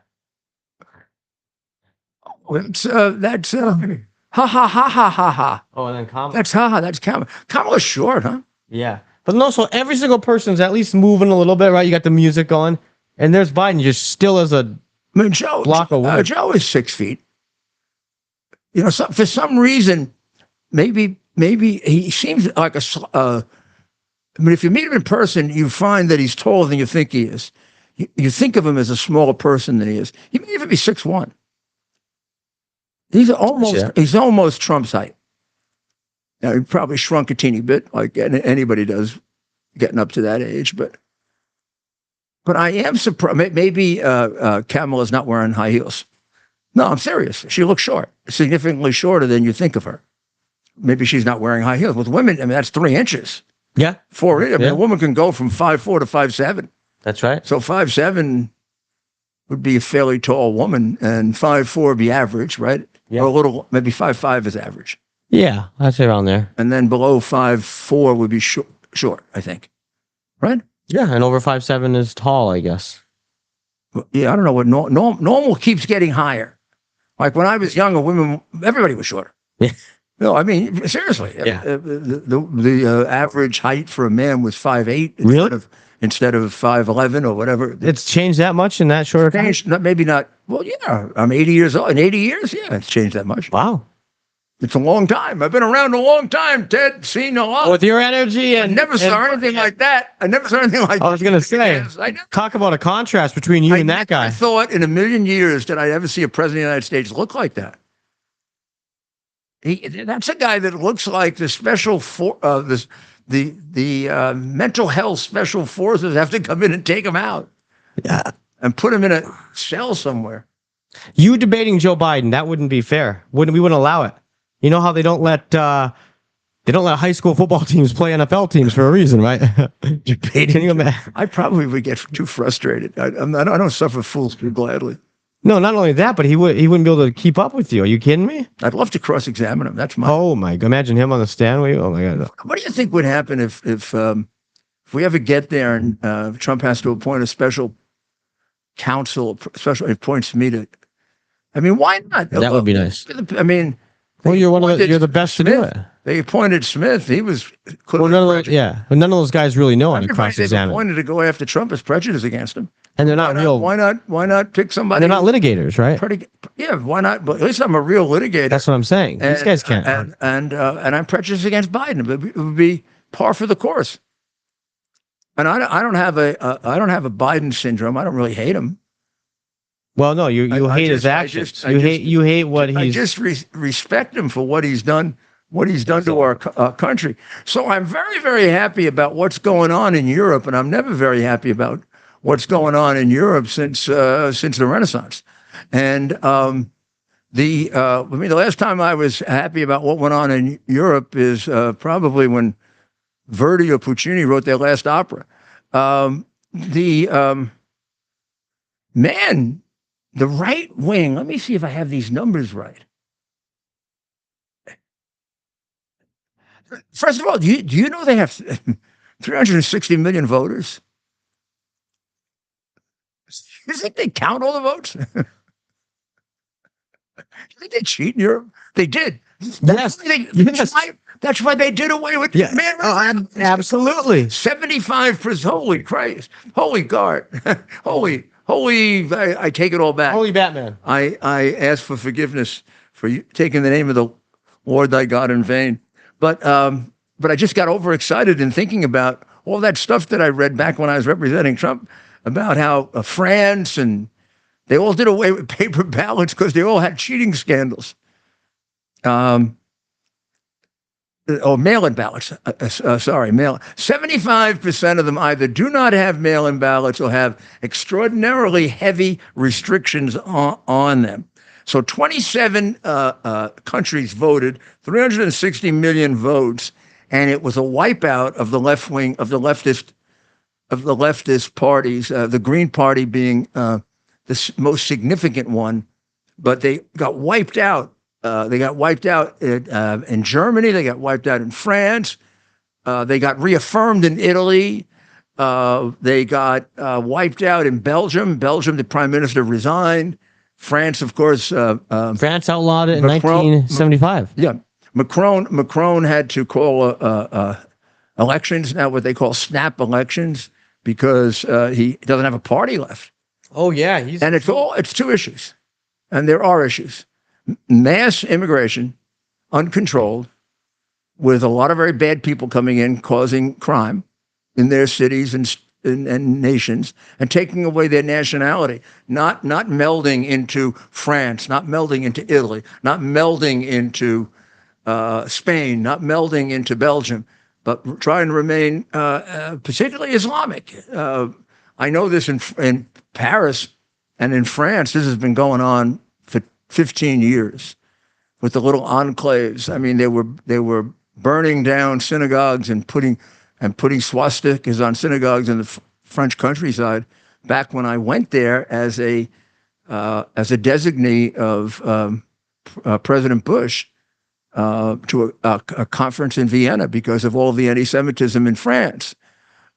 Speaker 1: that's ha ha ha ha ha ha.
Speaker 2: Oh, and then Kamala.
Speaker 1: That's ha ha. That's Kamala. Kamala's short, huh?
Speaker 2: Yeah, but also every single person's at least moving a little bit, right? You got the music going, and there's Biden just still as a
Speaker 1: I mean, Joe is 6 feet. You know, for some reason, maybe he seems like I mean, if you meet him in person, you find that he's taller than you think he is. You think of him as a smaller person than he is. He may even be 6'1". He's almost Trump's height. Now, he probably shrunk a teeny bit, like anybody does getting up to that age. But I am surprised. Maybe Kamala's not wearing high heels. No, I'm serious. She looks short, significantly shorter than you think of her. Maybe she's not wearing high heels. With women, I mean, that's 3 inches.
Speaker 2: Yeah.
Speaker 1: 4 inches. I mean, a woman can go from 5'4" to 5'7".
Speaker 2: That's right.
Speaker 1: So 5'7" would be a fairly tall woman, and 5'4" would be average, right?
Speaker 2: Yeah.
Speaker 1: Or a little, maybe 5'5" is average.
Speaker 2: Yeah, I'd say around there.
Speaker 1: And then below 5'4" would be short, I think. Right?
Speaker 2: Yeah, and over 5'7" is tall, I guess.
Speaker 1: Yeah, I don't know what normal keeps getting higher. Like when I was younger, everybody was shorter.
Speaker 2: Yeah.
Speaker 1: No, I mean, seriously.
Speaker 2: Yeah.
Speaker 1: The average height for a man was 5'8".
Speaker 2: Really?
Speaker 1: Instead of 5'11" or whatever.
Speaker 2: It's changed that much in that short time?
Speaker 1: Maybe not. Well, yeah, I'm 80 years old. In 80 years, yeah, it's changed that much.
Speaker 2: Wow.
Speaker 1: It's a long time. I've been around a long time, Ted. Seen a lot.
Speaker 2: With your energy and...
Speaker 1: I never saw anything like that. I never saw anything like that.
Speaker 2: I was going to say, talk about a contrast between you and that guy.
Speaker 1: I thought in a million years did I ever see a president of the United States look like that. That's a guy that looks like the the mental health special forces have to come in and take him out.
Speaker 2: Yeah.
Speaker 1: And put him in a cell somewhere.
Speaker 2: You debating Joe Biden, that wouldn't be fair. We wouldn't allow it. You know how they don't let high school football teams play NFL teams for a reason, right?
Speaker 1: Debating.
Speaker 2: Can you imagine?
Speaker 1: I probably would get too frustrated. I don't suffer fools too gladly.
Speaker 2: No, not only that, but he wouldn't be able to keep up with you. Are you kidding me?
Speaker 1: I'd love to cross-examine him. That's my.
Speaker 2: Oh my God! Imagine him on the stand. Oh my God!
Speaker 1: What do you think would happen if we ever get there and Trump has to appoint a special counsel, appoints me to? I mean, why not?
Speaker 2: That would be nice.
Speaker 1: I mean,
Speaker 2: well, you're the best to do it.
Speaker 1: They appointed Smith. He was.
Speaker 2: Well, none of those guys really know any cross-examine.
Speaker 1: They appointed to go after Trump as prejudice against him.
Speaker 2: And they're not real.
Speaker 1: Why not pick somebody?
Speaker 2: And they're not litigators, right?
Speaker 1: Yeah, why not? But at least I'm a real litigator.
Speaker 2: That's what I'm saying. These guys can't.
Speaker 1: And I'm prejudiced against Biden. It would be par for the course. And I don't have a Biden syndrome. I don't really hate him.
Speaker 2: Well, no, you hate his actions. You hate what he's.
Speaker 1: I just respect him for what he's done. What he's done to our country. So I'm very, very happy about what's going on in Europe, and I'm never very happy about what's going on in Europe since the Renaissance. And the last time I was happy about what went on in Europe is probably when Verdi or Puccini wrote their last opera. The right wing. Let me see if I have these numbers right. First of all, do you know they have 360 million voters? You think they count all the votes? You think they cheat in Europe? They did.
Speaker 2: Yes.
Speaker 1: That's why they did away with
Speaker 2: absolutely.
Speaker 1: 75%. Holy Christ. Holy God. holy. I take it all back.
Speaker 2: Holy Batman.
Speaker 1: I ask for forgiveness for you taking the name of the Lord thy God in vain. But I just got overexcited in thinking about all that stuff that I read back when I was representing Trump about how France and they all did away with paper ballots because they all had cheating scandals. mail-in ballots. Sorry, 75% of them either do not have mail-in ballots or have extraordinarily heavy restrictions on them. So 27 countries voted, 360 million votes, and it was a wipeout of the left wing, of the leftist parties. The Green Party being the most significant one, but they got wiped out. They got wiped out in Germany. They got wiped out in France. They got reaffirmed in Italy. They got wiped out in Belgium. Belgium, the prime minister resigned. France, of course.
Speaker 2: France outlawed it in 1975.
Speaker 1: Yeah, Macron had to call elections now, what they call snap elections, because he doesn't have a party left.
Speaker 2: Oh yeah,
Speaker 1: and it's two issues, and there are issues. Mass immigration, uncontrolled, with a lot of very bad people coming in, causing crime in their cities and nations, and taking away their nationality, not melding into France, not melding into Italy, not melding into Spain, not melding into Belgium, but trying to remain particularly Islamic. I know this in Paris and in France. This has been going on for 15 years with the little enclaves. I mean, they were burning down synagogues and putting swastikas on synagogues in the French countryside. Back when I went there as a designee of President Bush to a conference in Vienna because of all the anti-Semitism in France,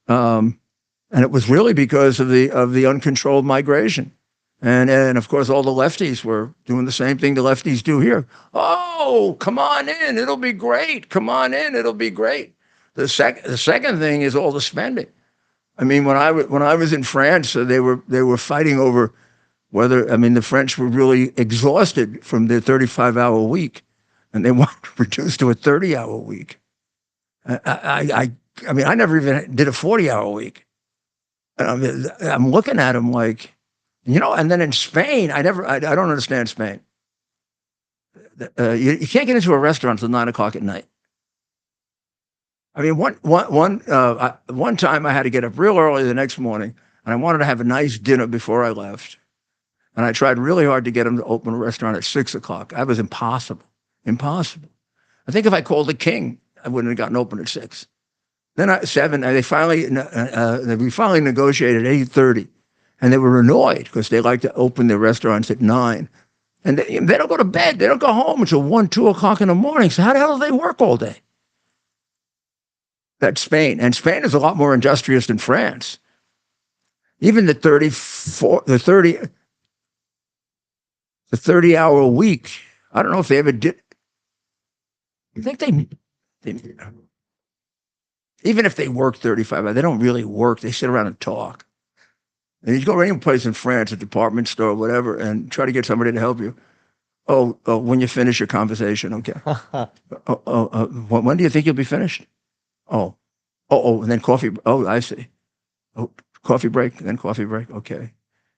Speaker 1: and it was really because of the uncontrolled migration. And of course, all the lefties were doing the same thing the lefties do here. Oh, come on in, it'll be great. Come on in, it'll be great. The second thing is all the spending. I mean, when I was in France, they were fighting over whether. I mean, the French were really exhausted from their 35-hour week, and they wanted to reduce to a 30-hour week. I mean, I never even did a 40-hour week. I'm looking at them like. And then in Spain, I don't understand Spain. You can't get into a restaurant until 9 o'clock at night. I mean, one time I had to get up real early the next morning, and I wanted to have a nice dinner before I left. And I tried really hard to get them to open a restaurant at 6 o'clock. That was impossible. Impossible. I think if I called the king, I wouldn't have gotten open at 6. Then at 7, we finally negotiated at 8:30. And they were annoyed because they like to open their restaurants at 9. And they don't go to bed. They don't go home until 1, 2 o'clock in the morning. So how the hell do they work all day? That's Spain. And Spain is a lot more industrious than France. Even the 30-hour week, I don't know if they ever did. I think they even if they work 35 hours, they don't really work. They sit around and talk. And you go to any place in France, a department store, or whatever, and try to get somebody to help you. Oh, when you finish your conversation, okay. When do you think you'll be finished? Oh, and then coffee. Oh, I see. Oh, coffee break, then coffee break. Okay.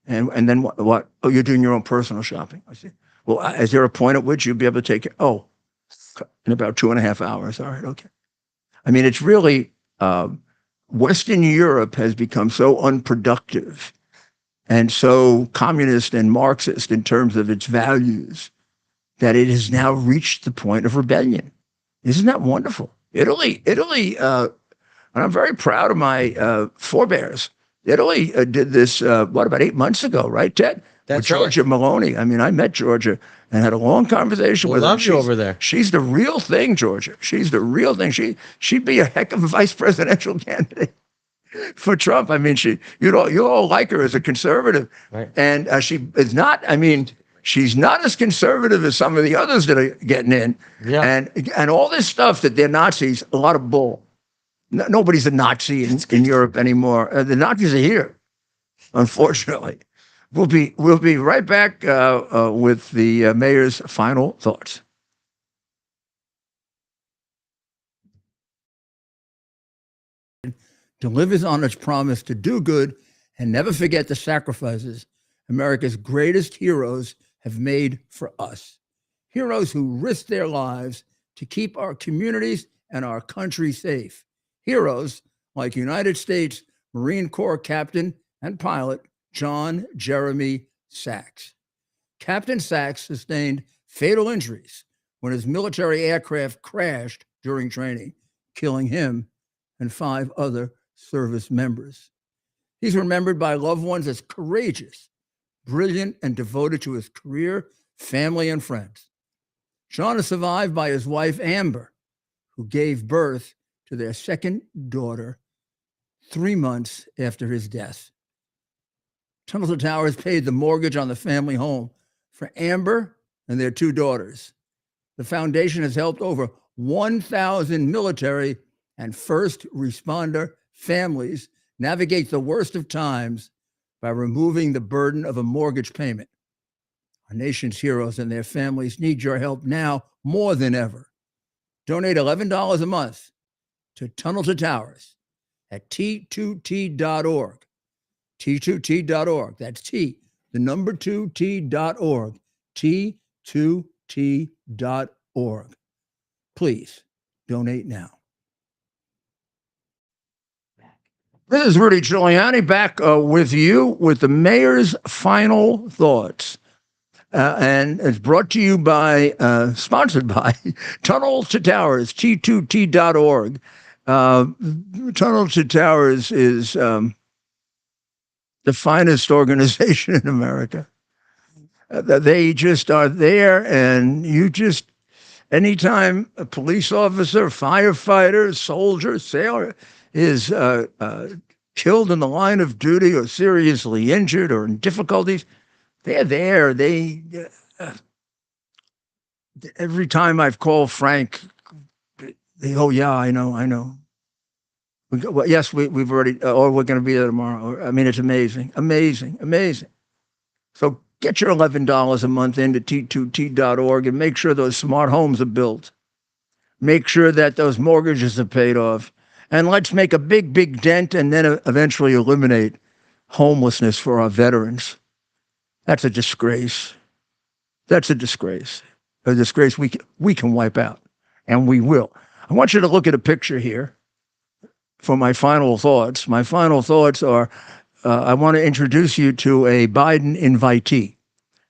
Speaker 1: And then what? Oh, you're doing your own personal shopping. I see. Well, is there a point at which you'll be able to take it? Oh, in about 2.5 hours. All right, okay. I mean, it's really, Western Europe has become so unproductive and so communist and Marxist in terms of its values that it has now reached the point of rebellion. Isn't that wonderful? Italy, and I'm very proud of my forebears. Italy did this, about 8 months ago, right, Ted?
Speaker 2: That's
Speaker 1: with Georgia Maloney. I mean, I met Georgia and had a long conversation with her.
Speaker 2: Love you over there.
Speaker 1: She's the real thing, Georgia. She's the real thing. She'd be a heck of a vice presidential candidate for Trump. I mean, you all like her as a conservative,
Speaker 2: right.
Speaker 1: And she is not. I mean, she's not as conservative as some of the others that are getting in.
Speaker 2: Yeah.
Speaker 1: And all this stuff that they're Nazis, a lot of bull. Nobody's a Nazi in Europe anymore. The Nazis are here, unfortunately. We'll be right back with the mayor's final thoughts. Delivers on its promise to do good and never forget the sacrifices America's greatest heroes have made for us. Heroes who risked their lives to keep our communities and our country safe. Heroes like United States Marine Corps Captain and pilot John Jeremy Sachs. Captain Sachs sustained fatal injuries when his military aircraft crashed during training, killing him and 5 other service members. He's remembered by loved ones as courageous, brilliant, and devoted to his career, family, and friends. John is survived by his wife, Amber, who gave birth to their second daughter 3 months after his death. Tunnel to Towers paid the mortgage on the family home for Amber and their 2 daughters. The foundation has helped over 1,000 military and first responder families navigate the worst of times by removing the burden of a mortgage payment. Our nation's heroes and their families need your help now more than ever. Donate $11 a month to Tunnel to Towers at T2T.org. T2T.org. That's T, the number 2T.org. T2T.org. Please donate now. This is Rudy Giuliani back with you with the mayor's final thoughts. And it's brought to you by, sponsored by Tunnel to Towers, T2T.org. Tunnel to Towers is the finest organization in America. They just are there, and you just, anytime a police officer, firefighter, soldier, sailor is killed in the line of duty or seriously injured or in difficulties, they're there. Every time I've called Frank, oh yeah, I know. Yes, we've already, or we're going to be there tomorrow. I mean, it's amazing. So get your $11 a month into T2T.org and make sure those smart homes are built. Make sure that those mortgages are paid off. And let's make a big dent and then eventually eliminate homelessness for our veterans. That's a disgrace. A disgrace we can wipe out, and we will. I want you to look at a picture here for my final thoughts. My final thoughts are, I want to introduce you to a Biden invitee.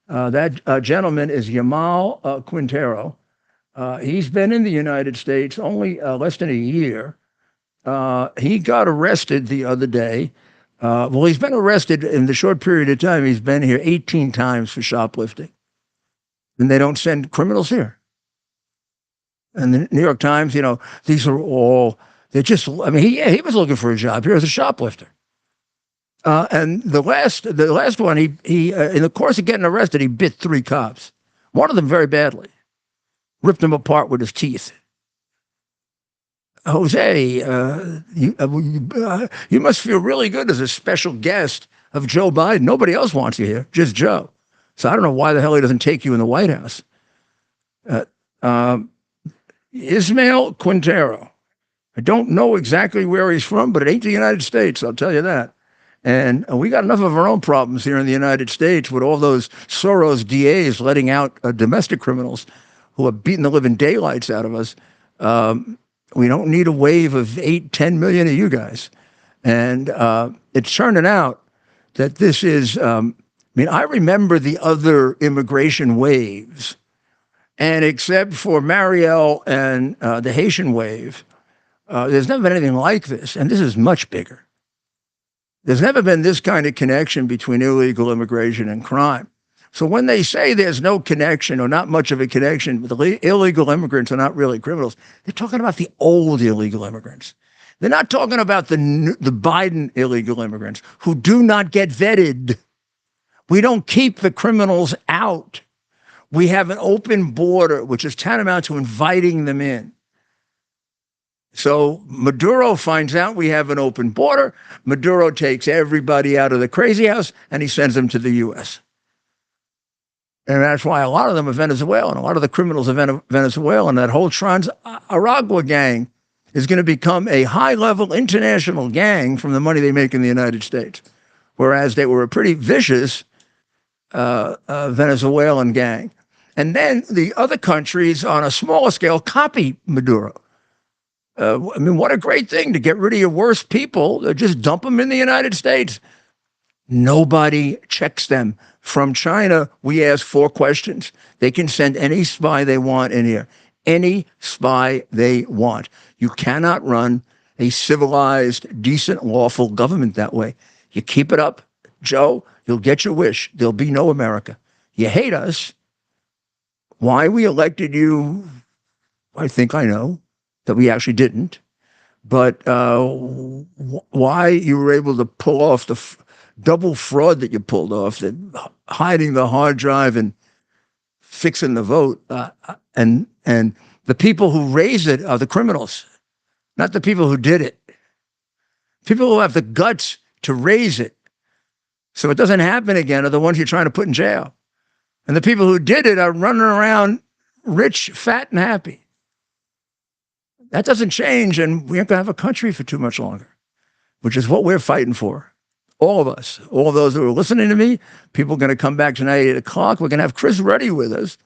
Speaker 1: That gentleman is Yamal Quintero. He's been in the United States only less than a year. He got arrested the other day. He's been arrested in the short period of time. He's been here 18 times for shoplifting. And they don't send criminals here. And the New York Times, these are all, he was looking for a job here as a shoplifter. And the last one, he in the course of getting arrested, he bit 3 cops. One of them very badly. Ripped him apart with his teeth. Jose, you must feel really good as a special guest of Joe Biden. Nobody else wants you here, just Joe. So I don't know why the hell he doesn't take you in the White House. Ismael Quintero. I don't know exactly where he's from, but it ain't the United States, I'll tell you that. And we got enough of our own problems here in the United States with all those Soros DAs letting out domestic criminals who are beating the living daylights out of us. We don't need a wave of 8-10 million of you guys. And it's turning out that this is, I remember the other immigration waves. And except for Marielle and the Haitian wave, there's never been anything like this. And this is much bigger. There's never been this kind of connection between illegal immigration and crime. So when they say there's no connection or not much of a connection, the illegal immigrants are not really criminals, they're talking about the old illegal immigrants. They're not talking about the Biden illegal immigrants who do not get vetted. We don't keep the criminals out. We have an open border, which is tantamount to inviting them in. So Maduro finds out we have an open border. Maduro takes everybody out of the crazy house and he sends them to the U.S. And that's why a lot of them are Venezuelan. A lot of the criminals are Venezuelan. That whole Trans-Aragua gang is going to become a high-level international gang from the money they make in the United States, whereas they were a pretty vicious Venezuelan gang. And then the other countries on a smaller scale copy Maduro. I mean, what a great thing to get rid of your worst people. Just dump them in the United States. Nobody checks them. From China, we ask 4 questions. They can send any spy they want in here. Any spy they want. You cannot run a civilized, decent, lawful government that way. You keep it up, Joe, you'll get your wish. There'll be no America. You hate us. Why we elected you, I think I know that we actually didn't. But why you were able to pull off the double fraud that you pulled off, that hiding the hard drive and fixing the vote, and the people who raised it are the criminals, not the people who did it. People who have the guts to raise it so it doesn't happen again are the ones you're trying to put in jail. And the people who did it are running around rich, fat, and happy. That doesn't change, and we aren't going to have a country for too much longer, which is what we're fighting for. All of us, all of those who are listening to me, people are going to come back tonight at 8 o'clock. We're going to have Chris Ruddy with us,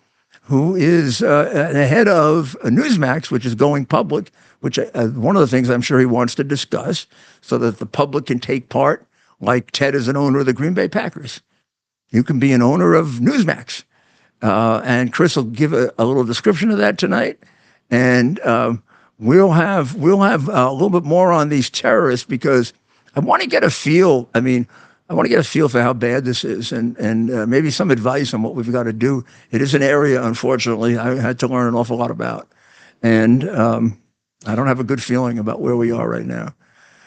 Speaker 1: who is the head of Newsmax, which is going public, which one of the things I'm sure he wants to discuss so that the public can take part, like Ted is an owner of the Green Bay Packers. You can be an owner of Newsmax. And Chris will give a little description of that tonight. And we'll have a little bit more on these terrorists, because I want to get a feel. I mean, I want to get a feel for how bad this is, and maybe some advice on what we've got to do. It is an area, unfortunately, I had to learn an awful lot about. And I don't have a good feeling about where we are right now.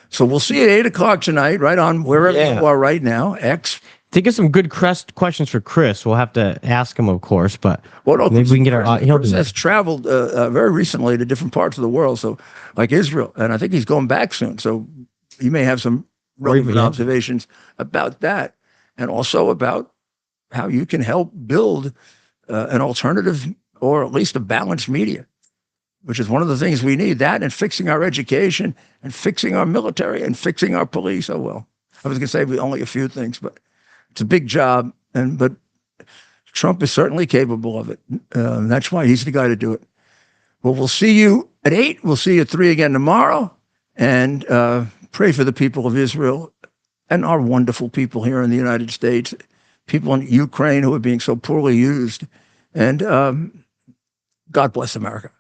Speaker 1: So we'll see you at 8 o'clock tonight, right on wherever you are right now, X.
Speaker 2: Think of some good questions for Chris. We'll have to ask him, of course, but maybe we can get our.
Speaker 1: Chris has traveled very recently to different parts of the world, so like Israel, and I think he's going back soon. So you may have some relevant observations about that, and also about how you can help build an alternative, or at least a balanced media, which is one of the things we need. That and fixing our education, and fixing our military, and fixing our police. Oh well, I was going to say only a few things, but it's a big job, but Trump is certainly capable of it. That's why he's the guy to do it. Well, we'll see you at 8. We'll see you at 3 again tomorrow. And pray for the people of Israel and our wonderful people here in the United States, people in Ukraine who are being so poorly used. And God bless America.